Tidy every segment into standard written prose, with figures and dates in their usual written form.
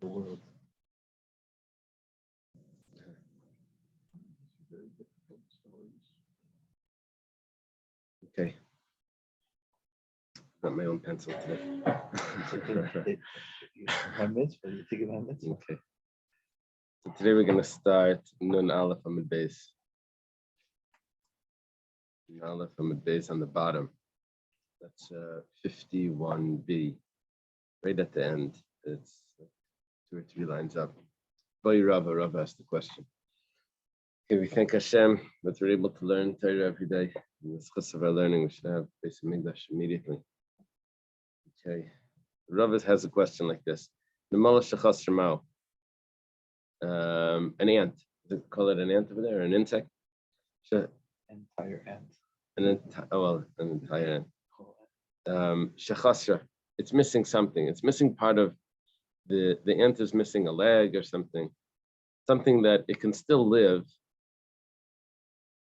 the world. Okay. Not my own pencil today. My mitzvah, you think of my mitzvah. Okay. So today we're going to start Nun Aleph Amud Beis. Nun Aleph Amud Beis on the bottom. That's 51b. Right at the end. It's 2 or 3 lines up. Boy Rav asked the question. Okay, we thank Hashem that we're able to learn Torah every day. In the schus of our learning, we should have Beis Hamikdash immediately. Okay. Rav has a question like this. An ant. Call it an ant over there, or an insect? Entire ant. An entire ant. Shechasra. It's missing something. It's missing part of the ant is missing a leg or something. Something that it can still live.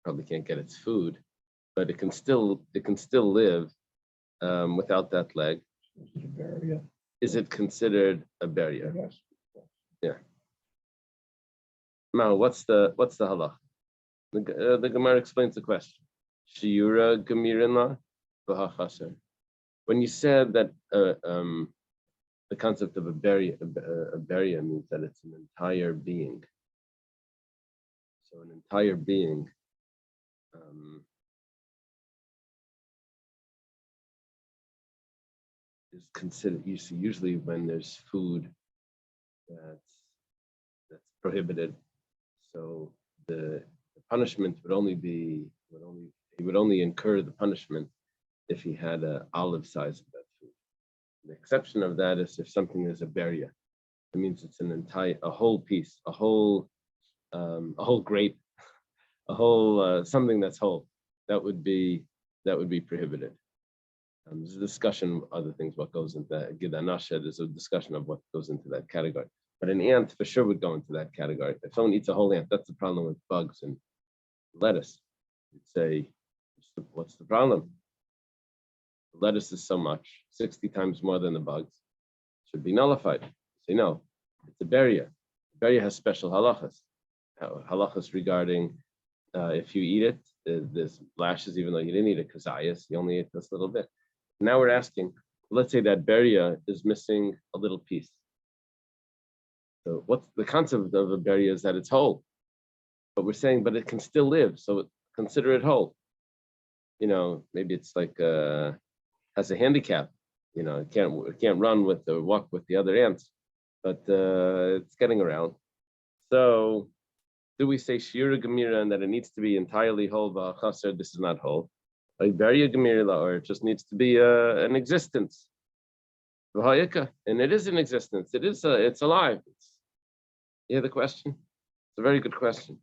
Probably can't get its food, but it can still live without that leg. Is it considered a barrier? Yes. Yeah. Now, what's the halach? The Gemara explains the question. Shiura gemirina v'hachaser. When you said that the concept of a barrier means that it's an entire being. So an entire being. Is considered. You see, usually when there's food that's prohibited, so the punishment would only incur the punishment if he had an olive size of that food. The exception of that is if something is a barrier. It means it's a whole piece, a whole grape, a whole something that's whole. That would be prohibited. There's a discussion of other things, what goes into that. Gidanasha, there's a discussion of what goes into that category. But an ant for sure would go into that category. If someone eats a whole ant, that's the problem with bugs and lettuce. You'd say, what's the problem? The lettuce is so much, 60 times more than the bugs. It should be nullified. Say, no, it's a barrier. The barrier has special halachas. Halachas regarding if you eat it, there's lashes, even though you didn't eat it, kazayas, you only ate this little bit. Now we're asking, let's say that barrier is missing a little piece. So what's the concept of a barrier is that it's whole. But we're saying, but it can still live, so consider it whole. You know, maybe it's like has a handicap. You know, it can't run with or walk with the other ants, but it's getting around. So do we say shira gemira and that it needs to be entirely whole? V'chaser, this is not whole. Like barrier gemira, or it just needs to be an existence. V'hayika, and it is an existence. It's alive. You hear the question? It's a very good question.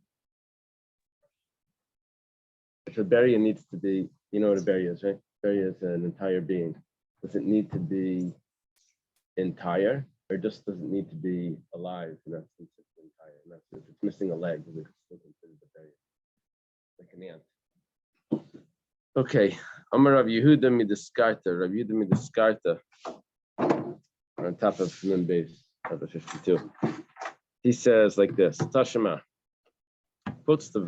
If a barrier needs to be, you know what a barrier is, right? Barrier is an entire being. Does it need to be entire, or just does it need to be alive? And that's entire. And that's if it's missing a leg, we could still consider the barrier, like an ant. Okay, Amar Rav Yehuda midiskarta. Rav Yehuda midiskarta. On top of Nun Beis, top of 52. He says like this: Tashema puts the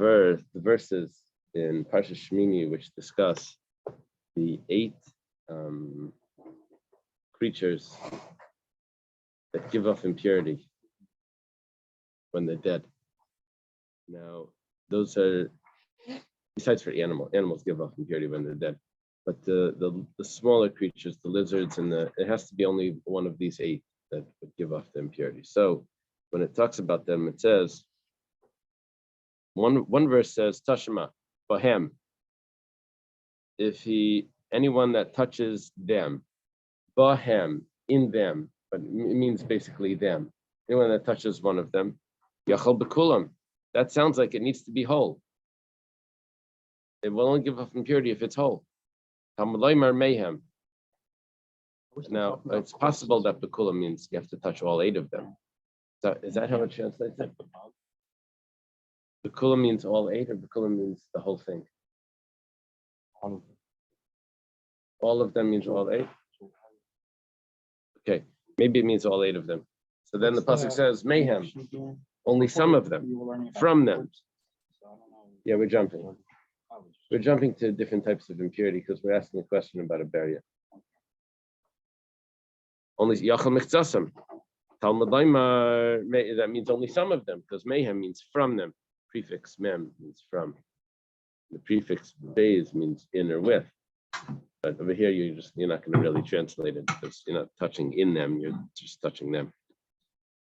verses in Parsha Shmini, which discuss the 8 creatures that give off impurity when they're dead. Now, those are besides for animals give off impurity when they're dead, but the smaller creatures, the lizards, and it has to be only one of these 8 that would give off the impurity. So when it talks about them, it says one verse says Tashema Bahem. If anyone that touches them, Bahem, in them, but it means basically them. Anyone that touches one of them, Yachal Bekulam. That sounds like it needs to be whole. It will only give off impurity if it's whole. Talmud Mayhem. Now, it's possible that Bekulam means you have to touch all 8 of them. So, is that how it translates it? Bekulam means all 8, or Bekulam means the whole thing? All of them means all 8? Okay, maybe it means all 8 of them. So then the pasuk says mayhem, only some of them, from them. Yeah, we're jumping. We're jumping to different types of impurity because we're asking a question about a barrier. Only yachal michzasam. Talmud Laimar, that means only some of them, because mayhem means from them. Prefix mem means from. The prefix beis means in or with. But over here, you're not going to really translate it because you're not touching in them, you're just touching them.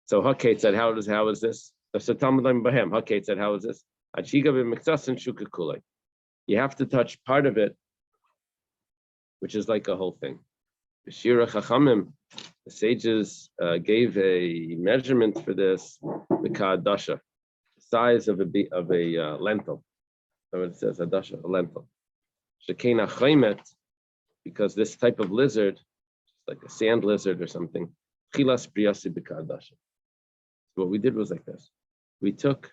So Hakate said, how is this? So Talmud Laimar Bahem, Hakate said, how is this? Achiga b'michzasan shuka kulei. You have to touch part of it, which is like a whole thing. Shira Chachamim, the sages gave a measurement for this, the ka'adasha, the size of a lentil. So it says adasha, a lentil. Shekena chaymet, because this type of lizard, like a sand lizard or something, chilas priyasi b'ka'adasha. So what we did was like this. We took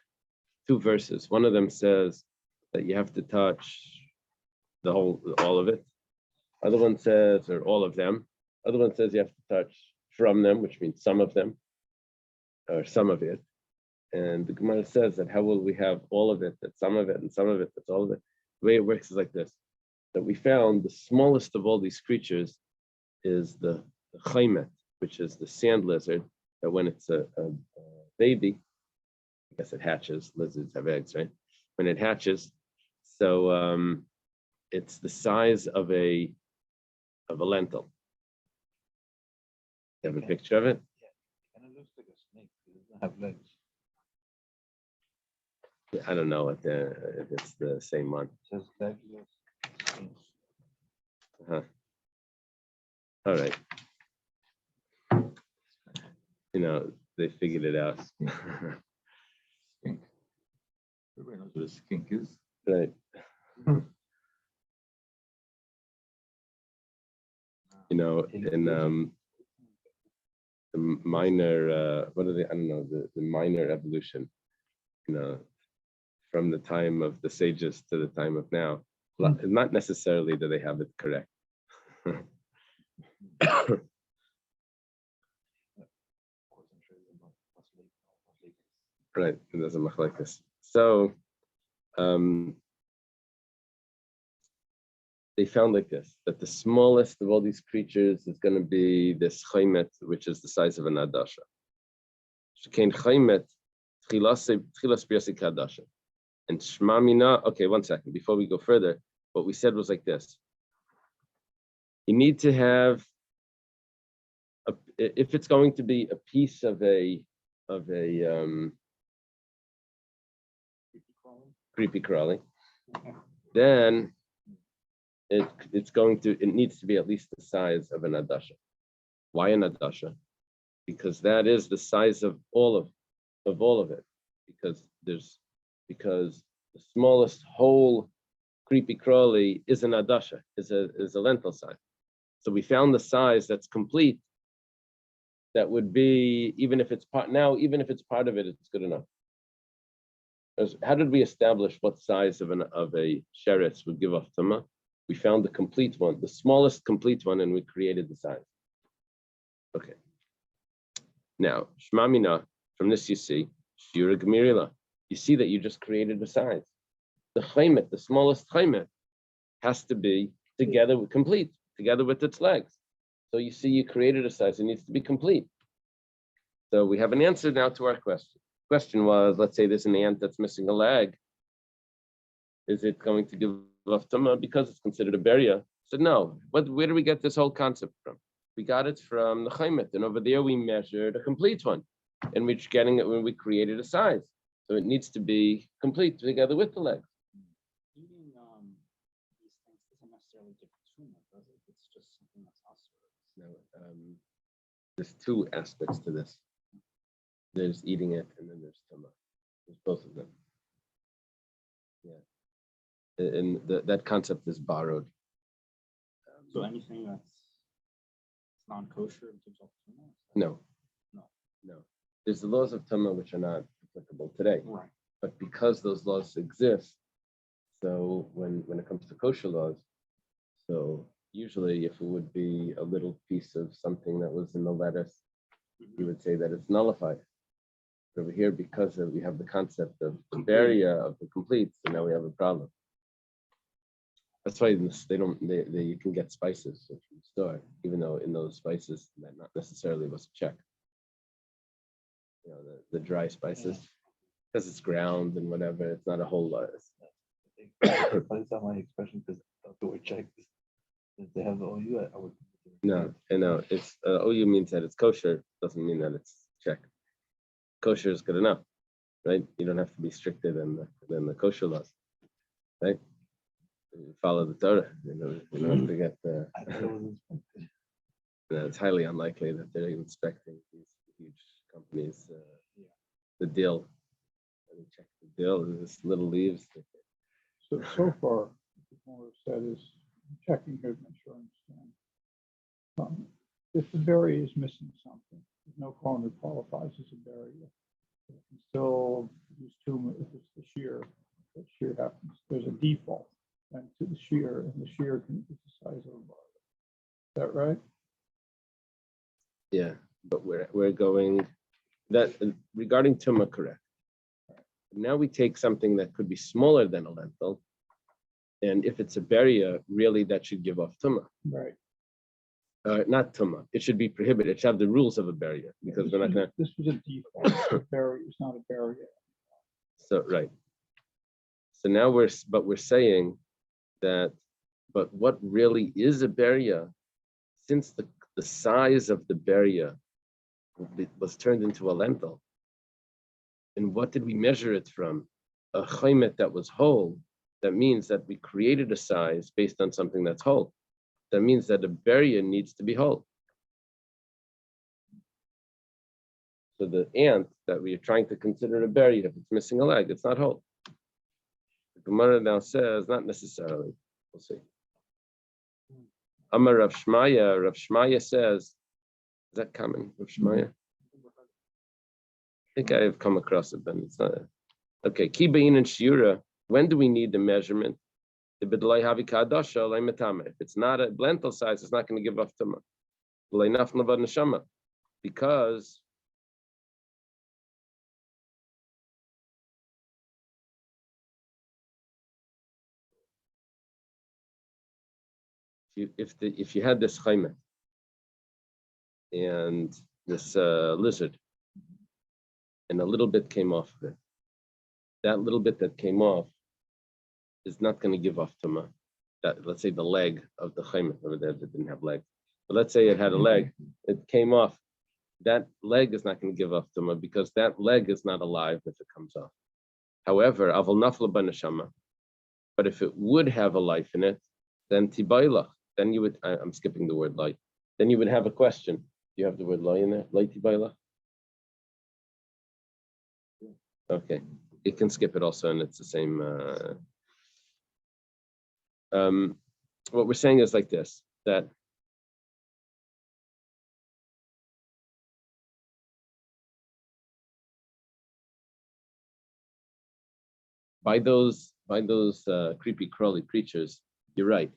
two verses. One of them says that you have to touch all of it. Other one says, or all of them. Other one says you have to touch from them, which means some of them, or some of it. And the Gemara says that how will we have all of it, that's some of it, and some of it, that's all of it. The way it works is like this, that we found the smallest of all these creatures is the chaymet, which is the sand lizard, that when it's a baby, I guess it hatches, lizards have eggs, right? When it hatches, so it's the size of a lentil. You have a picture of it? Yeah. And it looks like a snake. It doesn't have legs. I don't know if it's the same one. It says legless snake. All right. They figured it out. Skink. Everybody knows what a skink is. Right. In the minor, what are they? I don't know, the minor evolution, from the time of the sages to the time of now. Not necessarily that they have it correct. Right, it doesn't look like this. So they found like this, that the smallest of all these creatures is going to be this chaymet, which is the size of an adasha. Shekain chaymet, chilas b'yasik adasha. And shmamina, okay, one second, before we go further, what we said was like this. You need to have, if it's going to be a piece of a creepy crawly, then it needs to be at least the size of an adasha. Why an adasha? Because that is the size of all of it. Because the smallest whole creepy crawly is an adasha, is a lentil size. So we found the size that's complete. That would be, even if it's part of it, it's good enough. How did we establish what size of a sheretz would give off tama? We found the complete one, the smallest complete one, and we created the size. Okay. Now, shmamina, from this you see, shira gemirila. You see that you just created the size. The chaymet, the smallest chaymet, has to be together with its legs. So you see, you created a size, it needs to be complete. So we have an answer now to our question. Question was, let's say there's an ant that's missing a leg. Is it going to give off tama because it's considered a beria? I said no. Where do we get this whole concept from? We got it from the chaymet, and over there we measured a complete one, and we're getting it when we created a size. So it needs to be complete together with the legs. Eating these things doesn't necessarily give tuma, does it? It's just something that's us. No, there's two aspects to this. There's eating it, and then there's tama. There's both of them. Yeah, and that concept is borrowed. So anything that's non-kosher gives off tuma? No. No. There's the laws of tama which are not applicable today. Right. But because those laws exist, so when it comes to kosher laws, so usually if it would be a little piece of something that was in the lettuce, you would say that it's nullified. Over here, because we have the concept of the barrier of the complete, so now we have a problem. That's why you can get spices from the store, even though in those spices that not necessarily was a check. The dry spices, because it's ground and whatever, it's not a whole lot. But it's not my expression because the word check. If they have the OU, I would. No, I know. It's OU means that it's kosher, doesn't mean that it's check. Kosher is good enough, right? You don't have to be stricter than the kosher laws, right? You follow the Torah, you don't have to get the. I thought it was inspected. It's highly unlikely that they're inspecting these huge companies. The dill, they check the dill. This little leaves. So far, what the more said is checking here to make sure I understand. If the berry is missing something, there's no corn that qualifies as a berry. You can still use two if it's the shear. That shear happens. There's a default and to the shear, and the shear can be the size of a bar. Is that right? Yeah, but we're going that regarding tumah, correct. Now we take something that could be smaller than a lentil, and if it's a beria, really that should give off tumah. Right. Not tumah. It should be prohibited. It should have the rules of a beria because we're not going to. This was a default. Berry is not a berry. So right. So now we're saying that, but what really is a beria, since the size of the beria was turned into a lentil, and what did we measure it from? A chaymet that was whole. That means that we created a size based on something that's whole. That means that a beria needs to be whole. So the ant that we are trying to consider a beria, if it's missing a leg, it's not whole. The Gemara now says, not necessarily. We'll see. Amar Rav Shmaya. Rav Shmaya says, is that common? Rav Shmaya? I think I have come across it, but it's not. Okay, Kibain and Shiura. When do we need the measurement? If it's not a lentil size, it's not going to give off tumah. Because if you had this chaymet and this lizard, and a little bit came off of it, that little bit that came off is not going to give off tumah. That, let's say the leg of the chaymet over there that didn't have legs, but let's say it had a leg, it came off. That leg is not going to give off tumah because that leg is not alive if it comes off. However, aval nafla b'neshama, but if it would have a life in it, then tibailach, then you would. I'm skipping the word light. Then you would have a question. You have the word light in there, light tibailach. Okay, you can skip it also, and it's the same. What we're saying is like this, that by those creepy crawly creatures, you're right.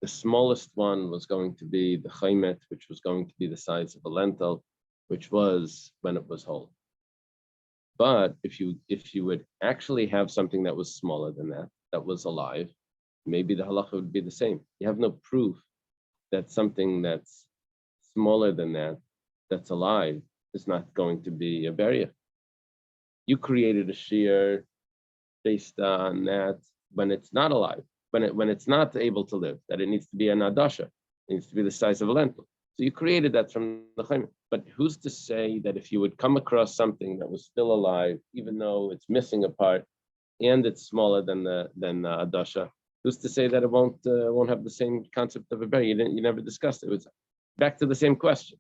The smallest one was going to be the chaymet, which was going to be the size of a lentil, which was when it was whole. But if you would actually have something that was smaller than that, that was alive, maybe the halacha would be the same. You have no proof that something that's smaller than that, that's alive, is not going to be a beria. You created a shear based on that when it's not alive, when it's not able to live, that it needs to be an adasha, it needs to be the size of a lentil. So you created that from the chayim. But who's to say that if you would come across something that was still alive, even though it's missing a part and it's smaller than adasha, who's to say that it won't have the same concept of a berry? You never discussed it. It was back to the same question.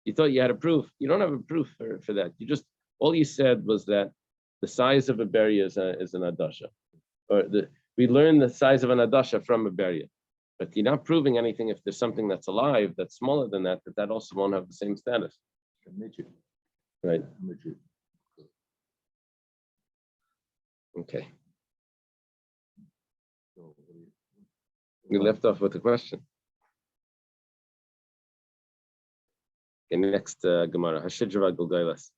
You thought you had a proof. You don't have a proof for that. All you said was that the size of a berry is an adasha, or we learn the size of an adasha from a berry. But you're not proving anything if there's something that's alive that's smaller than that also won't have the same status. Right. Okay. We left off with a question. Okay, next Gemara. Hashidra Gulgailas.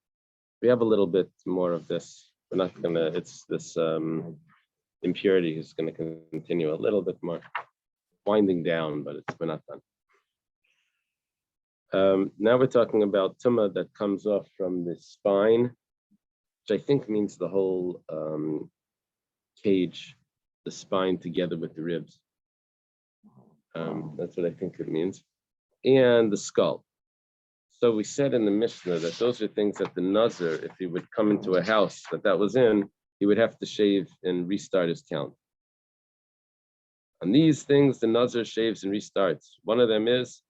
We have a little bit more of this. We're not gonna. It's this impurity is going to continue a little bit more, winding down, but we're not done. Now we're talking about tumah that comes off from the spine, which I think means the whole cage, the spine together with the ribs. That's what I think it means. And the skull. So we said in the Mishnah that those are things that the Nazir, if he would come into a house that was in, he would have to shave and restart his count. On these things, the Nazir shaves and restarts. One of them is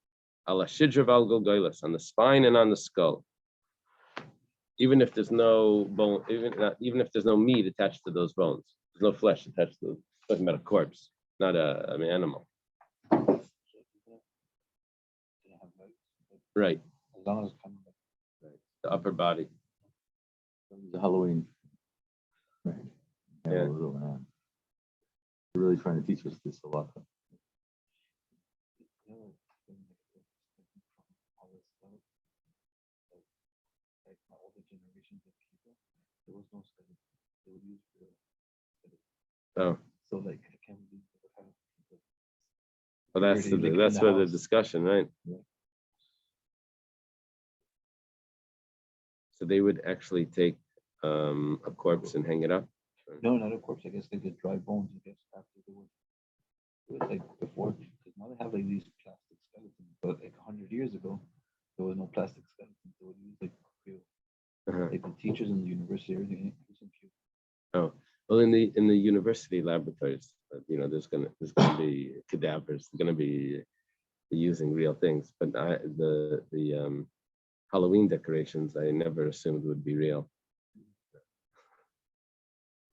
ala shidra val gulgailas, on the spine and on the skull. Even if there's no bone, even if there's no meat attached to those bones, there's no flesh attached to those. Talking about a corpse, not an animal. Right. As long as it's coming back. Right. The upper body. The Halloween. Right. Yeah. They're really trying to teach us this a lot. Like all the generations of people, there was no study. They would use the study. Oh. So like it can be Well, that's where the discussion, right? Yeah. So they would actually take a corpse and hang it up. No, not a corpse. I guess they did dry bones. I guess after the war. It was like before, because now they have like these plastic skeletons. But like 100 years ago, there was no plastic skeletons. They would use like real, like the teachers in the university, everything. Oh, well, in the university laboratories, there's gonna be cadavers. They're gonna be using real things. But the Halloween decorations, I never assumed would be real.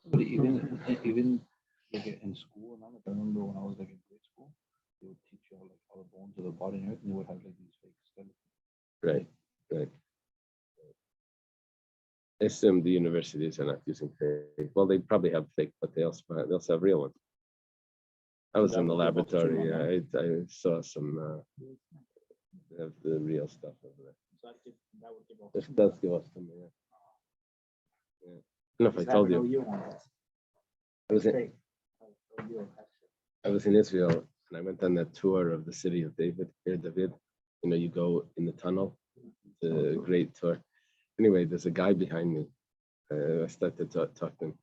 But even like in school, now I remember when I was like in grade school, they would teach you like all the bones of the body and everything. They would have like these fake skeletons. Right. I assume the universities are not using fake. Well, they probably have fake, but they also have real ones. I was in the laboratory. I saw some. They have the real stuff over there. So that would give off. This does give us some. Yeah. I don't know if I told you. I was in Israel and I went on that tour of the city of David. You go in the tunnel. It's a great tour. Anyway, there's a guy behind me. I started to talk to him.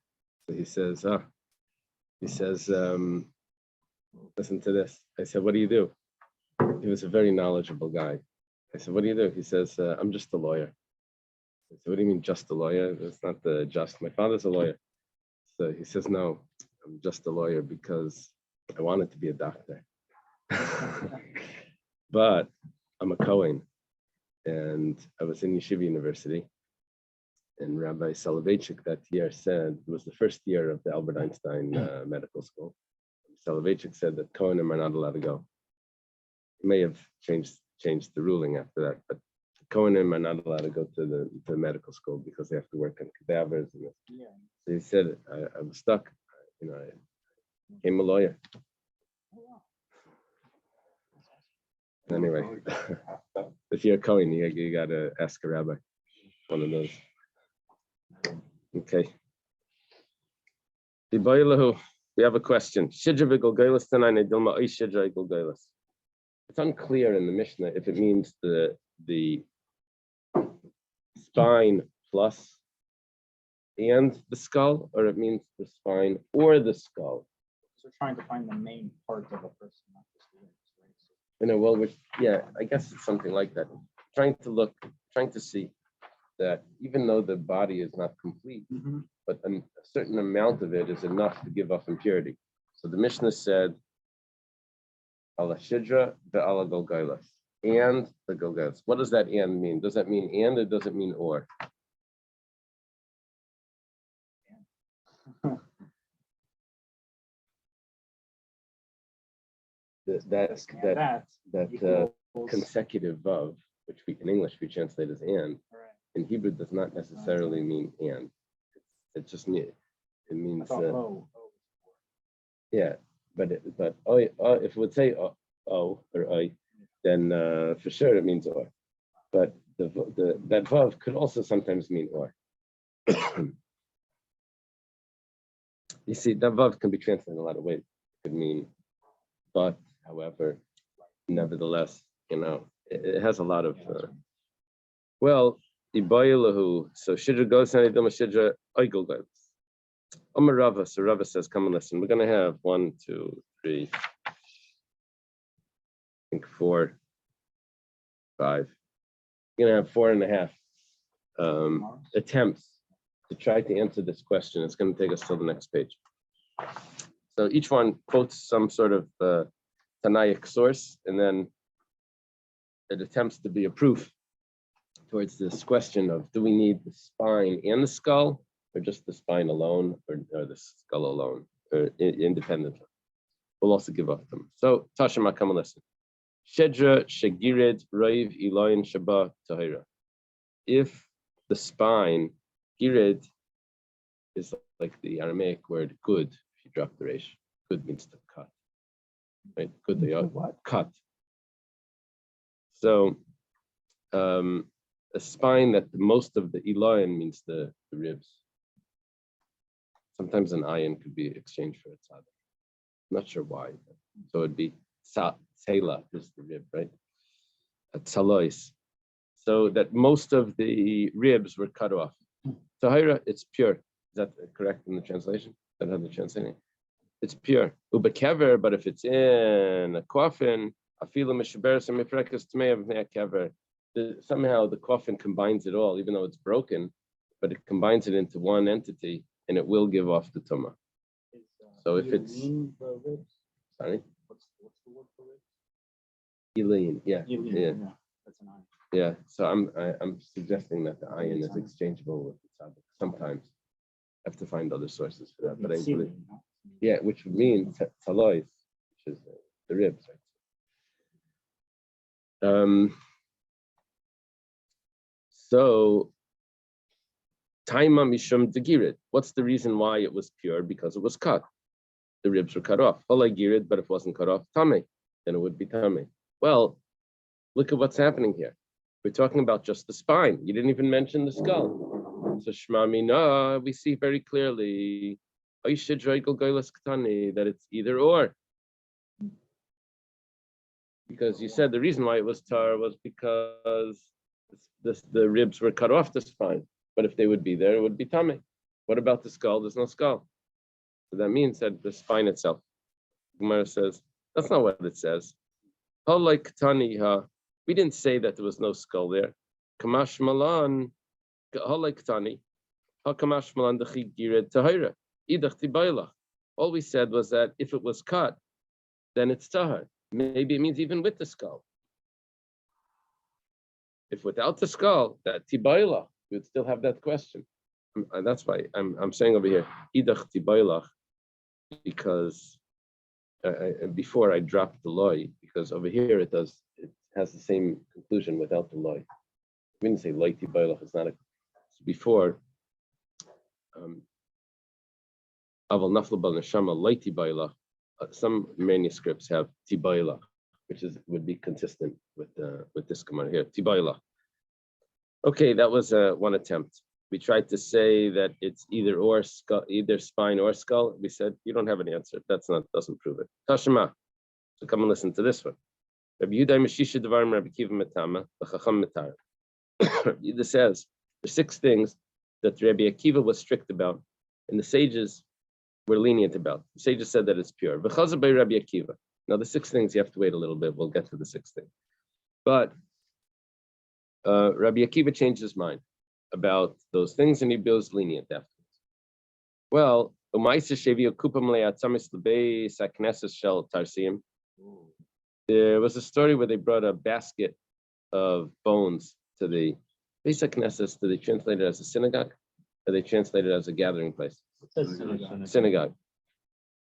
So he says, listen to this. I said, what do you do? He was a very knowledgeable guy. I said, what do you do? He says, I'm just a lawyer. I said, what do you mean just a lawyer? It's not the just. My father's a lawyer. So he says, no, I'm just a lawyer because I wanted to be a doctor. But I'm a Kohen. And I was in Yeshiva University. And Rabbi Soloveitchik that year said, it was the first year of the Albert Einstein Medical School. Soloveitchik said that Kohanim are not allowed to go. He may have changed the ruling after that, but Kohanim are not allowed to go to the medical school because they have to work on cadavers. And Yeah. so he said, I was stuck. I became a lawyer. Oh, wow. Anyway, if you're a Kohen, you got to ask a rabbi. One of those. Okay. We have a question. It's unclear in the Mishnah if it means the spine plus and the skull, or it means the spine or the skull. So trying to find the main part of a person, not just the limbs, right? I guess it's something like that. Trying to see that even though the body is not complete, but a certain amount of it is enough to give off impurity. So the Mishnah said, ala shidra ve'ala golgailas, and the golgailas. What does that and mean? Does that mean and, or does it mean or? That consecutive of, which in English we translate as and, right. In Hebrew does not necessarily mean and. It just means yeah, but if it would say o or I, then for sure it means or. but that vav could also sometimes mean or. You see, that vav can be translated in a lot of ways. It could mean but, however, nevertheless, it has a lot of well, Ibayilahu. So Shidra goes and Idama Shidra Oigel goes. Omar Rava, so Rava says, come and listen. We're gonna have 1, 2, 3, I think 4, 5. We're gonna have 4.5 attempts to try to answer this question. It's gonna take us till the next page. So each one quotes some sort of Tanaic source, and then it attempts to be a proof towards this question of, do we need the spine and the skull, or just the spine alone, or the skull alone, or independently? We'll also give up them. So Tashima, come and listen. Shedra Shagirid Raiv Eloin Shaba Tahira. If the spine, Girid, is like the Aramaic word good, if you drop the resh. Good means to cut. Right? Good, they are What? cut. So a spine that most of the Eloin means the ribs. Sometimes an ayin could be exchanged for a tzaddik. I'm not sure why. So it'd be tsela, is the rib, right? A tzalois. So that most of the ribs were cut off. Tahira, it's pure. Is that correct in the translation? Is that how they're translating? It's pure. Ubekever, but if it's in a coffin, somehow the coffin combines it all, even though it's broken, but it combines it into one entity, and it will give off the tumah. So if it's the ribs? sorry, What's the word for ribs? Eileen, yeah, Yeah. That's an iron. yeah. So I'm suggesting that the ayin is exchangeable with the tzaddik. Sometimes I have to find other sources for that, but I believe, yeah, which would mean talois, which is the ribs, right? So Taima Mishum Degirid. What's the reason why it was pure? Because it was cut. The ribs were cut off. Holai Girid, but if it wasn't cut off, Tame, then it would be Tame. Well, look at what's happening here. We're talking about just the spine. You didn't even mention the skull. So Shmamina, we see very clearly that it's either or. Because you said the reason why it was tar was because the ribs were cut off the spine. But if they would be there, it would be tummy. What about the skull? There's no skull. So that means that the spine itself. Gemara says, that's not what it says. We didn't say that there was no skull there. Kamash malan, all we said was that if it was cut, then it's tahar. Maybe it means even with the skull. If without the skull, that tibailach, you would still have that question. And that's why I'm saying over here, idach tibailach, because before I dropped the loy, because over here it has the same conclusion without the loy. We didn't say loy tibailach, it's not a, before, aval nafla bal neshama loy tibailach. Some manuscripts have tibailach, which would be consistent with this command here, tibailach. Okay, that was one attempt. We tried to say that it's either or skull, either spine or skull. We said you don't have an answer. Doesn't prove it. Tashima. So come and listen to this one. Rabbi Yehuda Meshisha Devarim Rabbi Kiva Metama B'Chacham Metar. Yehuda says there's 6 things that Rabbi Akiva was strict about, and the sages were lenient about. The sages said that it's pure. V'Chazar by Rabbi Akiva. Now the 6 things you have to wait a little bit. We'll get to the 6th thing, but Rabbi Akiva changed his mind about those things, and he was lenient afterwards. Well, there was a story where they brought a basket of bones to the Beis HaKnesses. Do they translate it as a synagogue, or they translate it as a gathering place? Synagogue.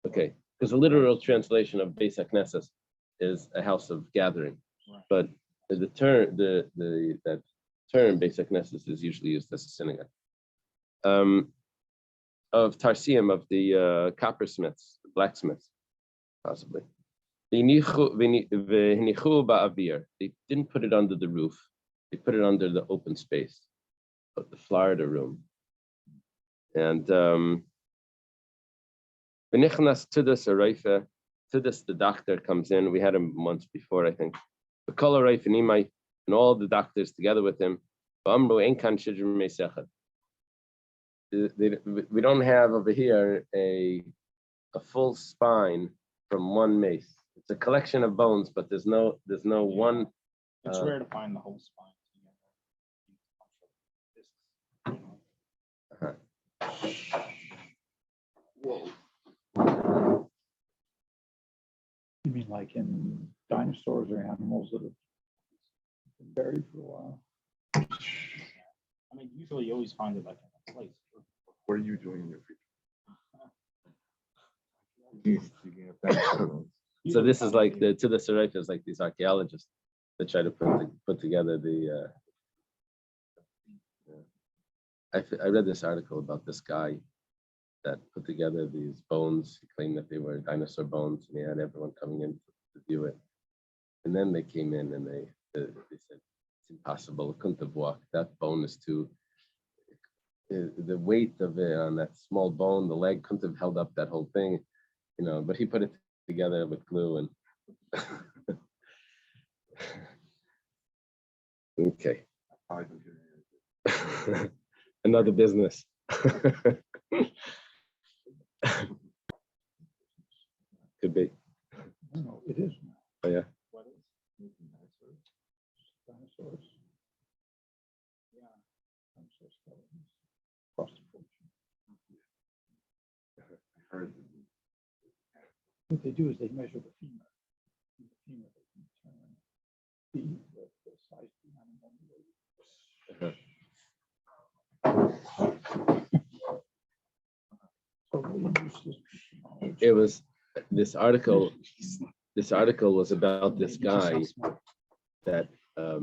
Okay, because the literal translation of Beis HaKnesses is a house of gathering, but the term that term Beis HaKnesses is usually used as a synagogue. Of Tarsium, of the coppersmiths, blacksmiths, possibly. They didn't put it under the roof. They put it under the open space of the Florida room. And Benichnas Tudas Araifa, Tudas the doctor comes in. We had him once before, I think. The color Araifa Nimai and all the doctors together with him. We don't have over here a full spine from one mace. It's a collection of bones, but there's no one. It's rare to find the whole spine together. Whoa. You mean like in dinosaurs or animals that have been buried for a while? I mean, usually you always find it like in a place. What are you doing in your future? So this is like to the Sarif is like these archaeologists that try to put together the. I read this article about this guy that put together these bones. He claimed that they were dinosaur bones, and he had everyone coming in to view it. And then they came in and they said it's impossible. It couldn't have walked. That bone is too. The weight of it on that small bone, the leg couldn't have held up that whole thing, But he put it together with glue and. Okay. Another business. Could be. No, it is now. Oh yeah. What is? Dinosaurs. Yeah. Dinosaur skeletons. Across the fortune. I heard What they do is they measure the femur. And the femur they can determine the size of the animal. So they use this knowledge. It was this article. This article was about this guy that I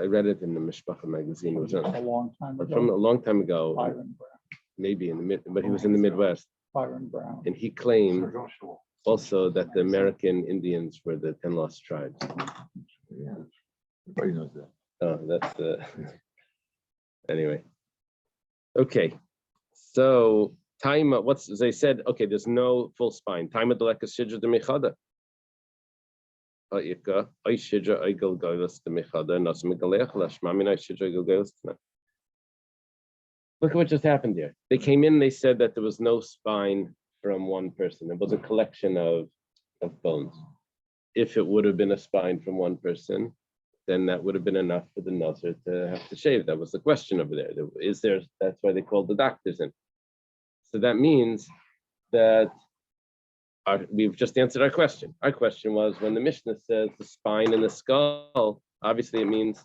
read it in the Mishpacha magazine. It was a long time ago. from a long time ago, Byron Brown. maybe but he was in the Midwest, Byron Brown. and he claimed also that the American Indians were the 10 lost tribes. Yeah, everybody knows that. Oh, that's anyway. Okay, so time. What's they said? Okay, there's no full spine. Time of the lekas shidra de mechada. Look at what just happened here. They came in. They said that there was no spine from one person. It was a collection of bones. If it would have been a spine from one person, then that would have been enough for the Nazir to have to shave. That was the question over there. That's why they called the doctors in. So that means that we've just answered our question. Our question was when the Mishnah says the spine and the skull, obviously it means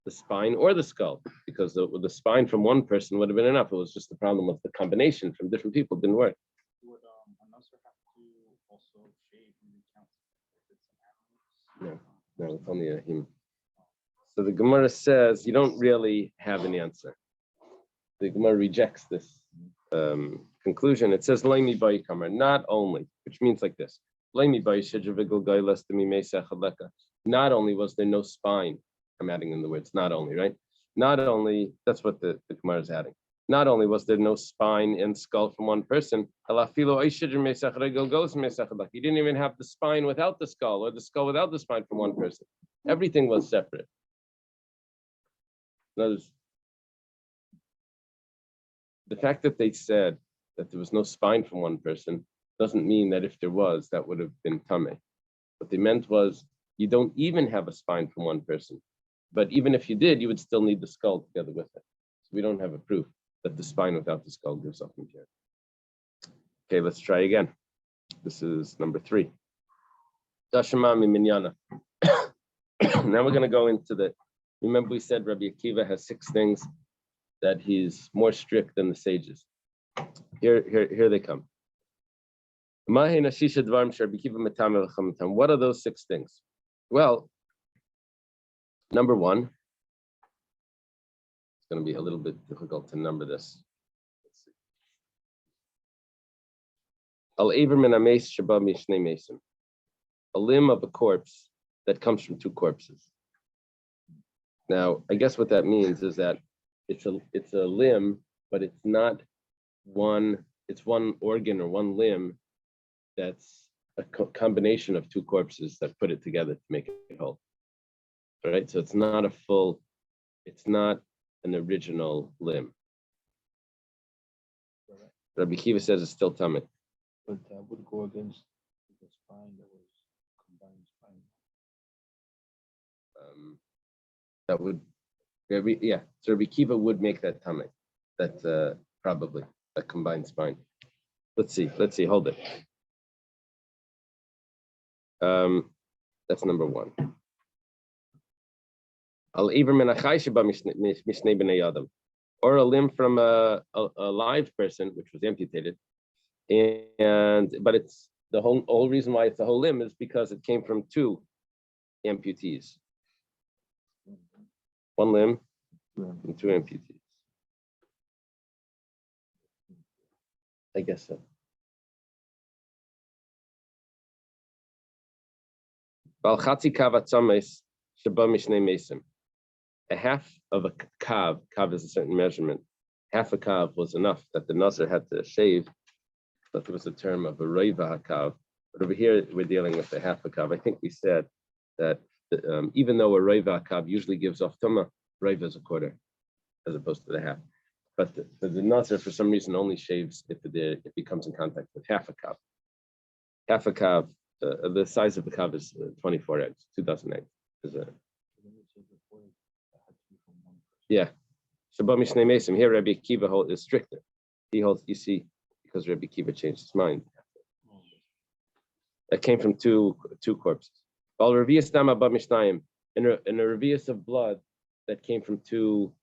the spine or the skull, because the spine from one person would have been enough. It was just the problem with the combination from different people didn't work. Would a Nazir have to also shave and recount if it's an animal? No, it's only a human. So the Gemara says you don't really have an answer. The Gemara rejects this conclusion. It says "Laimi ba'i kamar," not only, which means like this: "Laimi ba'i shidra v'gul gailas d'mimei sechad leka." Not only was there no spine, I'm adding in the words "not only," right? Not only, that's what the Gemara is adding. Not only was there no spine and skull from one person, you didn't even have the spine without the skull or the skull without the spine from one person. Everything was separate. Notice, the fact that they said that there was no spine from one person doesn't mean that if there was, that would have been tameh. What they meant was you don't even have a spine from one person. But even if you did, you would still need the skull together with it. So we don't have a proof that the spine without the skull gives off material. Okay, let's try again. This is number 3. Dashamami minyana. Now we're going to go into remember we said Rabbi Akiva has 6 things that he's more strict than the sages. Here they come. What are those 6 things? Well, number 1, it's going to be a little bit difficult to number this. Al Aver min ames sheba mishnei mesim. A limb of a corpse that comes from 2 corpses. Now, I guess what that means is that it's a limb, but it's not one. It's one organ or one limb that's a combination of two corpses that put it together to make it whole. All right, so it's not a full. It's not an original limb. Rabbi Kiva says it's still tummy. But that would go against the spine that was combined spine. That would, yeah. So Rabbi Kiva would make that tummy. That's probably a combined spine. Let's see. Hold it. That's number one. Al Iver min achai sheba mishnei bnei adam, or a limb from a live person which was amputated, but it's the whole reason why it's a whole limb is because it came from two amputees. One limb and two amputees. I guess so. A half of a kav is a certain measurement. Half a kav was enough that the Nazir had to shave. That was the term of a reiva kav. But over here, we're dealing with a half a kav. I think we said that even though a reiva kav usually gives off tuma, reiva is a quarter as opposed to the half. But the Nazir, for some reason, only shaves if it comes in contact with half a kav. Half a kav, the size of the kav is 24 eggs, 2,000 eggs. Yeah. Shabbat Mishnei Mesim. Here, Rabbi Akiva is stricter. He holds, you see, because Rabbi Akiva changed his mind. That came from two corpses. Al Revius Dama Ba Mishnayim. In a Revius of blood that came from two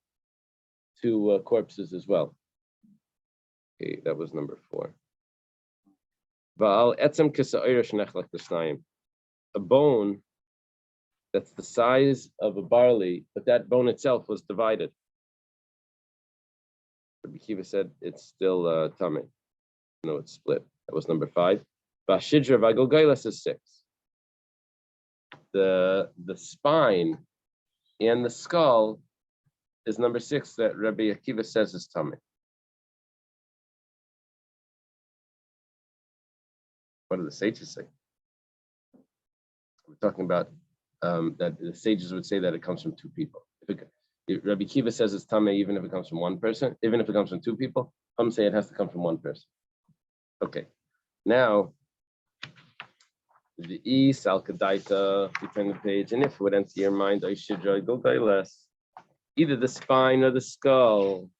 corpses as well. Okay, that was number 4. Va'al Etzem Kisa'ir Shnechlach B'Shnayim. A bone that's the size of a barley, but that bone itself was divided. Rabbi Kiva said it's still tummy. No, it's split. That was number 5. Vashidra Vagogailas is 6. The spine and the skull is number 6 that Rabbi Akiva says is tummy. What do the sages say? We're talking about that the sages would say that it comes from 2 people. If Rabbi Kiva says it's tameh even if it comes from 1 person, even if it comes from 2 people, some say it has to come from 1 person. Okay, now the E Salkadaita, you turn the page, and if it would enter your mind, I should go by less. Either the spine or the skull.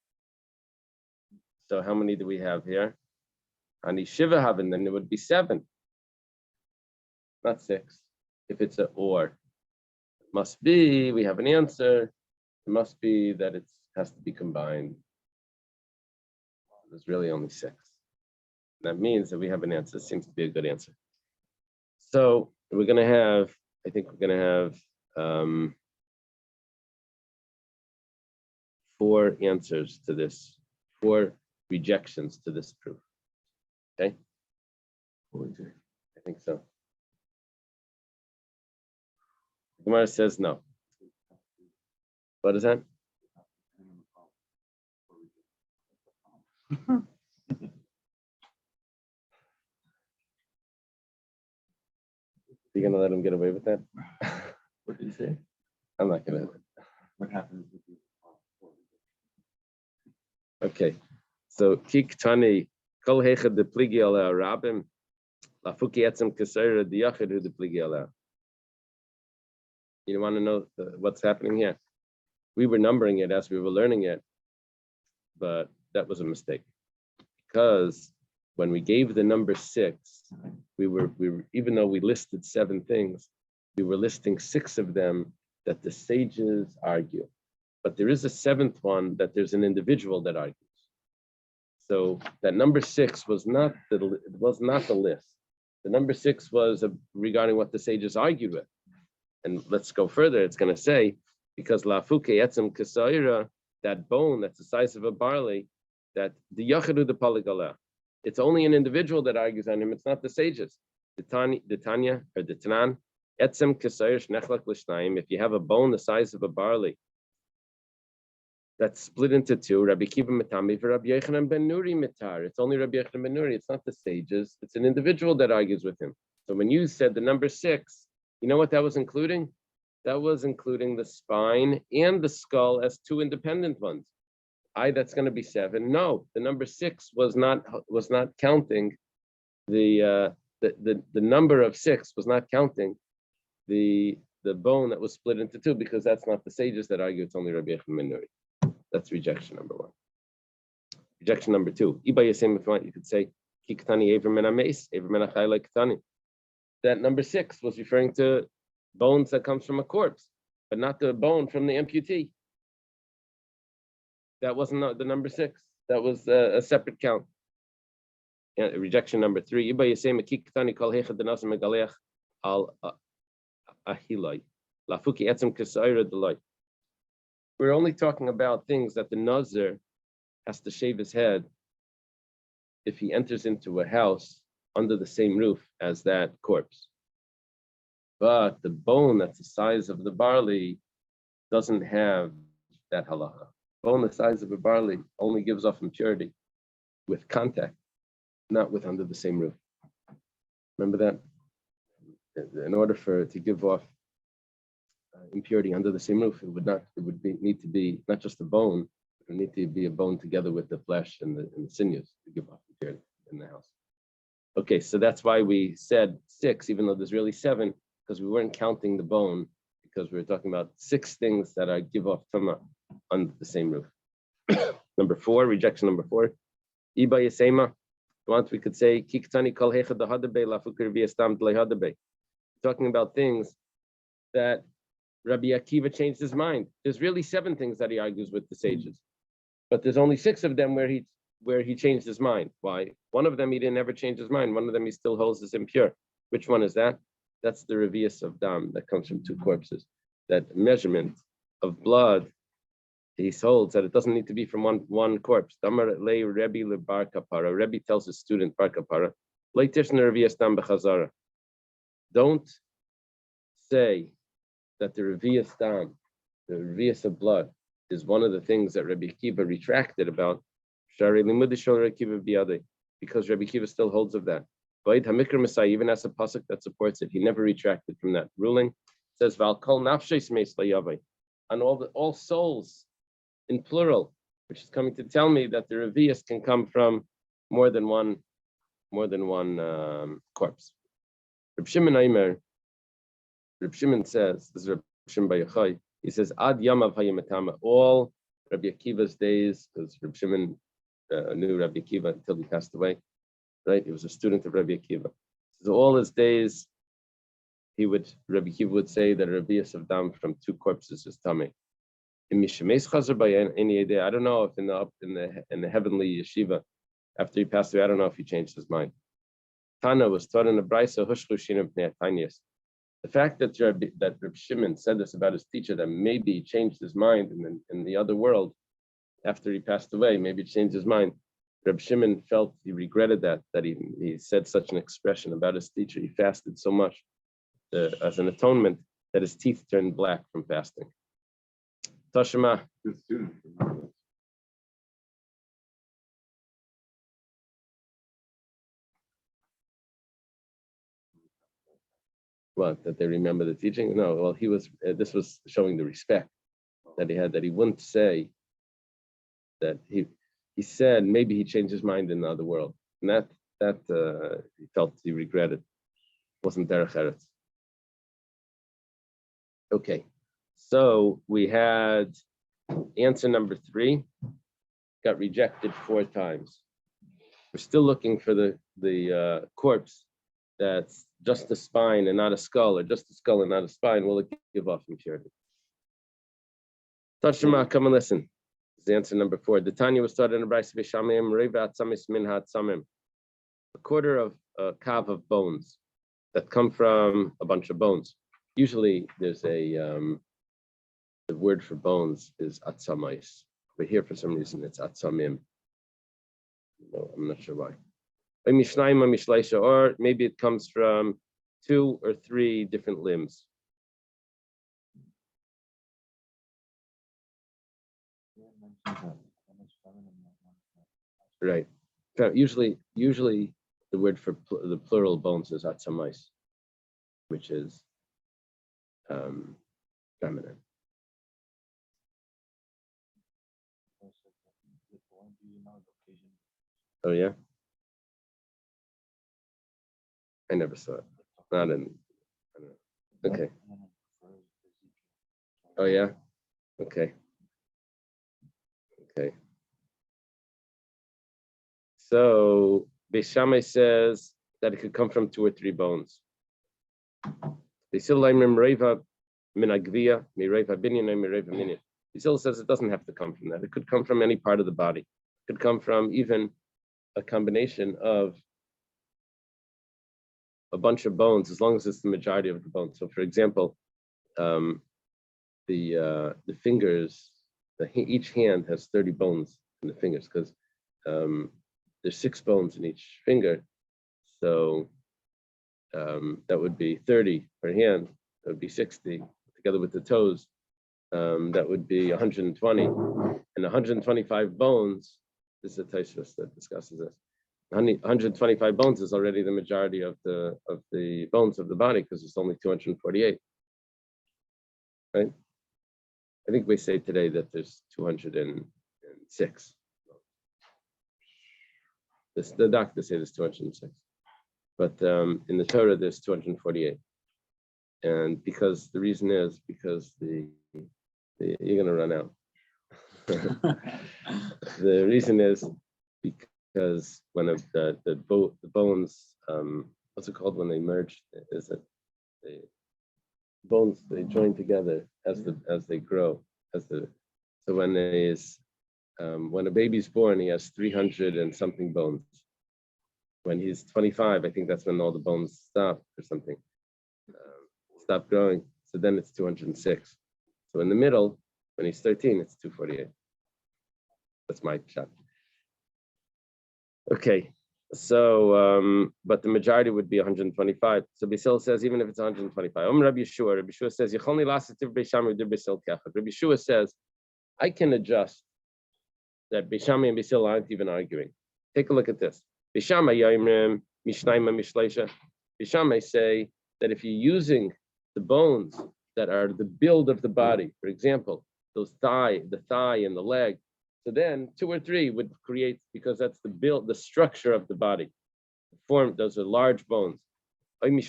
So how many do we have here? Ani Shiva Haven, then it would be 7, not 6. If it's an or. Must be, we have an answer. It must be that it has to be combined. There's really only 6. That means that we have an answer. It seems to be a good answer. So we're going to have, I think we're going to have 4 answers to this, 4 rejections to this proof. Okay? I think so. Gemara says no. What is that? You gonna let him get away with that? What did he say? I'm not gonna. What happens with you? Okay. So kik tani kol hechad de pligi ala rabim lafuki etzem kasera diyachid de pligi ala. You want to know what's happening here? We were numbering it as we were learning it, but that was a mistake because when we gave the number 6, we were even though we listed 7 things, we were listing 6 of them that the sages argue, but there is a 7th one that there's an individual that argues. So that number 6 was not the list. The number 6 was regarding what the sages argued with. And let's go further. It's going to say, because lafuke etzem kasaira, that bone that's the size of a barley, that the yachidu the paligala, it's only an individual that argues on him. It's not the sages. The Tanya or the Tanan, etzem kasaira shnechlak l'shnayim. If you have a bone the size of a barley that's split into two. Rabbi Kiva Matami for Rabbi Yochanan ben Nuri Mitar. It's only Rabbi Yochanan ben Nuri. It's not the sages. It's an individual that argues with him. So when you said the number 6, you know what that was including? That was including the spine and the skull as two independent ones. That's going to be 7. No, the number 6 was not counting the number of 6 was not counting the bone that was split into 2, because that's not the sages that argue. It's only Rabbi Yochanan ben Nuri. That's rejection number 1. Rejection number 2. Iba Yasem, if you want, you could say Kiktani Ever Mena Meis, Ever Mena Chai like Ktani. That number 6 was referring to bones that comes from a corpse, but not the bone from the amputee. That wasn't the number 6. That was a separate count. Rejection number 3. Iba Yasem Kiktani Kol Hechad Denas Megaleach Al Ahilai. Lafuki Etzem Kesaira Delai. We're only talking about things that the Nazir has to shave his head if he enters into a house under the same roof as that corpse. But the bone that's the size of the barley doesn't have that halacha. Bone the size of a barley only gives off impurity with contact, not with under the same roof. Remember that? In order for it to give off impurity under the same roof, need to be not just a bone, it would need to be a bone together with the flesh and the sinews to give off impurity in the house. Okay, so that's why we said 6, even though there's really 7, because we weren't counting the bone, because we were talking about 6 things that are give off tuma under the same roof. Number 4, rejection number 4. Iba Yasema. Once we could say Kiktani Kol Hechad Hadabe Lafukir Viastam Hadabe. Talking about things that Rabbi Akiva changed his mind. There's really 7 things that he argues with the sages, but there's only 6 of them where he changed his mind. Why? One of them he didn't ever change his mind. One of them he still holds as impure. Which one is that? That's the revius of dam that comes from 2 corpses. That measurement of blood, he holds that it doesn't need to be from one corpse. Damar lei Rebbe le bar kapara. Rebbe tells his student bar kapara, leitishna revius dam bechazara. Don't say that the revius dam, the revius of blood, is one of the things that Rabbi Akiva retracted about. Because Rabbi Akiva still holds of that. Even as a pasuk that supports it, he never retracted from that ruling. It says, and all souls in plural, which is coming to tell me that the revius can come from more than one corpse. Reb Shimon says, this is Reb Shimon Bar Yochai, he says, Ad Yamav Hayamatama, all Rabbi Akiva's days, because Reb Shimon knew Rabbi Akiva until he passed away, right? He was a student of Rabbi Akiva. So all his days, Rabbi Akiva would say that a revius of dam from 2 corpses is tummy. I don't know if in the heavenly yeshiva, after he passed away, I don't know if he changed his mind. Tana was taught in the Brisa Hushlushin Tanyas. The fact that Reb Shimon said this about his teacher, that maybe he changed his mind in the other world after he passed away, maybe he changed his mind. Reb Shimon felt he regretted that he said such an expression about his teacher. He fasted so much as an atonement that his teeth turned black from fasting. Tashima. Good student. What, that they remember the teaching? No, well, this was showing the respect that he had, that he wouldn't say that he said maybe he changed his mind in the other world. And that he felt he regretted. Wasn't derech eretz. Okay, so we had answer number 3, got rejected 4 times. We're still looking for the corpse that's just a spine and not a skull, or just a skull and not a spine. Will it give off impurity? Tashima, come and listen. This is answer number 4. The Tanya was started in the Brisa Vishamim Reva Atzamis Minhat Samim. A quarter of a kav of bones that come from a bunch of bones. Usually there's the word for bones is atzamais, but here for some reason it's atzamim. No, I'm not sure why. Or maybe it comes from 2 or 3 different limbs. Right. Usually the word for the plural bones is atzamais, which is feminine. Oh yeah, I never saw it. Not in. I don't know. Okay. Oh yeah. Okay. Okay. So Beis Shammai says that it could come from 2 or 3 bones. Basil says it doesn't have to come from that. It could come from any part of the body. It could come from even a combination of a bunch of bones, as long as it's the majority of the bones. So, for example, the fingers, each hand has 30 bones in the fingers because there's 6 bones in each finger. So that would be 30 per hand. That would be 60 together with the toes. That would be 120, and 125 bones. This is a Taishus that discusses this. 125 bones is already the majority of the bones of the body because it's only 248. Right? I think we say today that there's 206. The doctors say there's 206, but in the Torah there's 248, and because the reason is because you're gonna run out. The reason is because when the bones, what's it called when they merge? Is it the bones they join together as they grow? So when when a baby's born, he has 300 and something bones. When he's 25, I think that's when all the bones stop or something, stop growing. So then it's 206. So in the middle, when he's 13, it's 248. That's my shot. Okay, so but the majority would be 125. So Basil says even if it's 125. Rabbi Yeshua says Rabbi Yeshua says I can adjust that Beis Shammai and Basil aren't even arguing. Take a look at this. Beis Shammai say that if you're using the bones that are the build of the body, for example, the thigh and the leg, so then 2 or 3 would create, because that's the build, the structure of the body. Those are large bones. Or the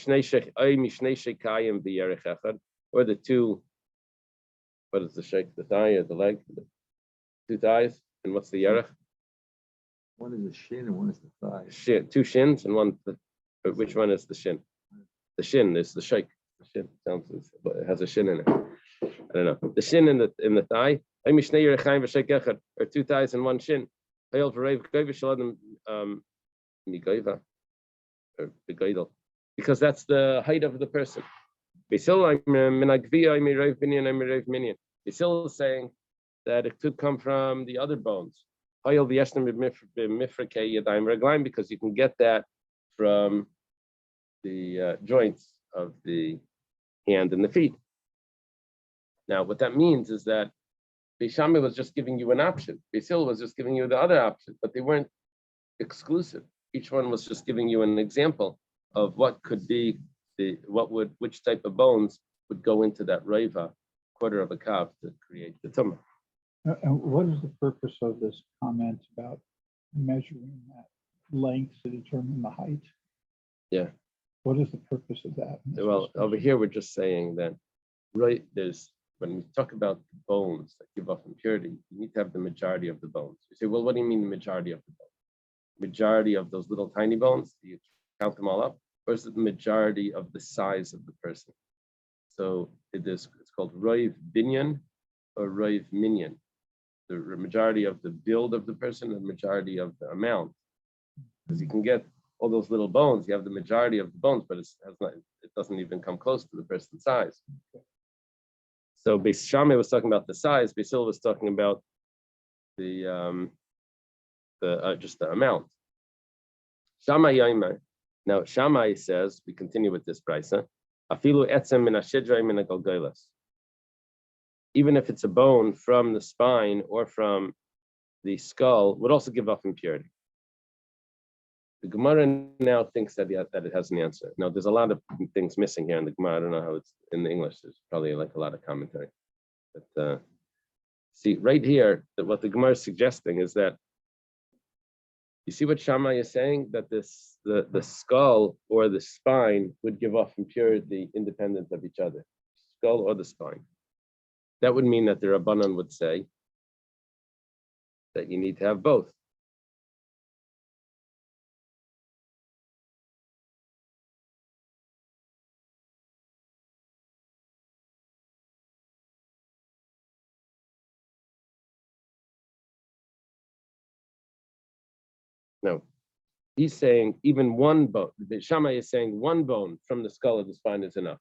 2, what is the shake? The thigh or the leg? The 2 thighs, and what's the yerech? One is the shin and one is the thigh. 2 shins and one. Which one is the shin? The shin is the shake. The shin sounds, but it has a shin in it. I don't know. The shin in the thigh. Or 2 thighs and 1 shin. Because that's the height of the person. Basil is saying that it could come from the other bones. Because you can get that from the joints of the hand and the feet. Now, what that means is that Beis Shammai was just giving you an option. Basil was just giving you the other option, but they weren't exclusive. Each one was just giving you an example of what could be which type of bones would go into that reiva, quarter of a kav, to create the tumah. And what is the purpose of this comment about measuring that length to determine the height? Yeah. What is the purpose of that? Well, over here we're just saying that, right? When we talk about the bones that give off impurity, you need to have the majority of the bones. You say, well, what do you mean the majority of the bones? Majority of those little tiny bones? Do you count them all up, or is it the majority of the size of the person? So it's called roiv binyan or roiv minyan. The majority of the build of the person and the majority of the amount. Because you can get all those little bones, you have the majority of the bones, but it doesn't even come close to the person's size. So Beis Shammai was talking about the size, Basil was talking about just the amount. Shammai Yaimer. Now Shammai says, we continue with this brisa, afilu etzem min hashidrei min hagalgelos. Even if it's a bone from the spine or from the skull would also give off impurity. The Gemara now thinks that it has an answer. Now, there's a lot of things missing here in the Gemara. I don't know how it's in the English. There's probably like a lot of commentary. But see, right here, that what the Gemara is suggesting is that you see what Shammai is saying, that the skull or the spine would give off impurity independent of each other, skull or the spine. That would mean that the Rabbanan would say that you need to have both. No, he's saying even one bone. The Shammai is saying one bone from the skull of the spine is enough.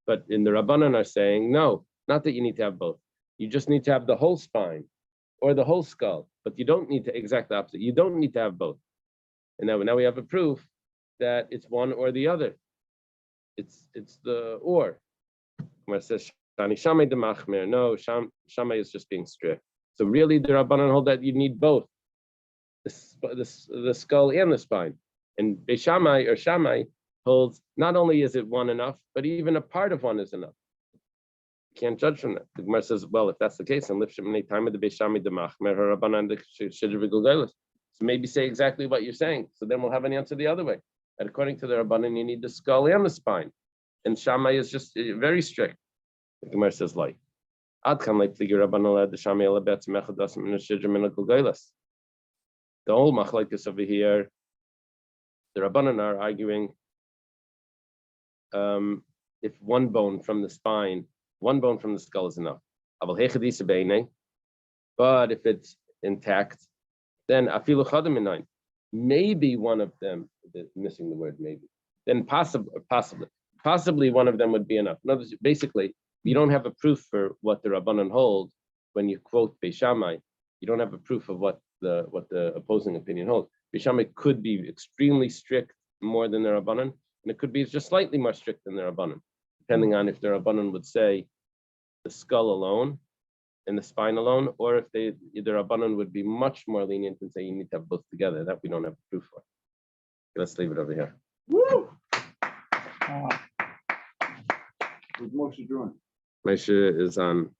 But in the Rabbanan are saying, no, not that you need to have both. You just need to have the whole spine or the whole skull, but you don't need to, exact the opposite. You don't need to have both. And now we have a proof that it's one or the other. It's the or. Where it says, Shammai de Machmer. No, Shammai is just being strict. So really the Rabbanan hold that you need both. The skull and the spine. And Beishamai or Shammai holds not only is it one enough, but even a part of one is enough. You can't judge from that. The Gemara says, well, if that's the case, then so maybe say exactly what you're saying. So then we'll have an answer the other way. And according to the Rabbanan, you need the skull and the spine. And Shammai is just very strict. The Gemara says, like, the whole machlokes over here, the Rabbanan are arguing if one bone from the spine, one bone from the skull is enough. But if it's intact, then afilu chadam minayin. Maybe one of them, missing the word maybe, then possibly one of them would be enough. In other words, basically, you don't have a proof for what the Rabbanan hold when you quote Beishamai. You don't have a proof of what the opposing opinion holds. Beishamai could be extremely strict more than the Rabbanan, and it could be just slightly more strict than the Rabbanan, depending on if the Rabbanan would say the skull alone and the spine alone, or if the Rabbanan would be much more lenient and say you need to have both together. That we don't have proof for. Let's leave it over here. Woo! Who's Moshe doing? Moshe is on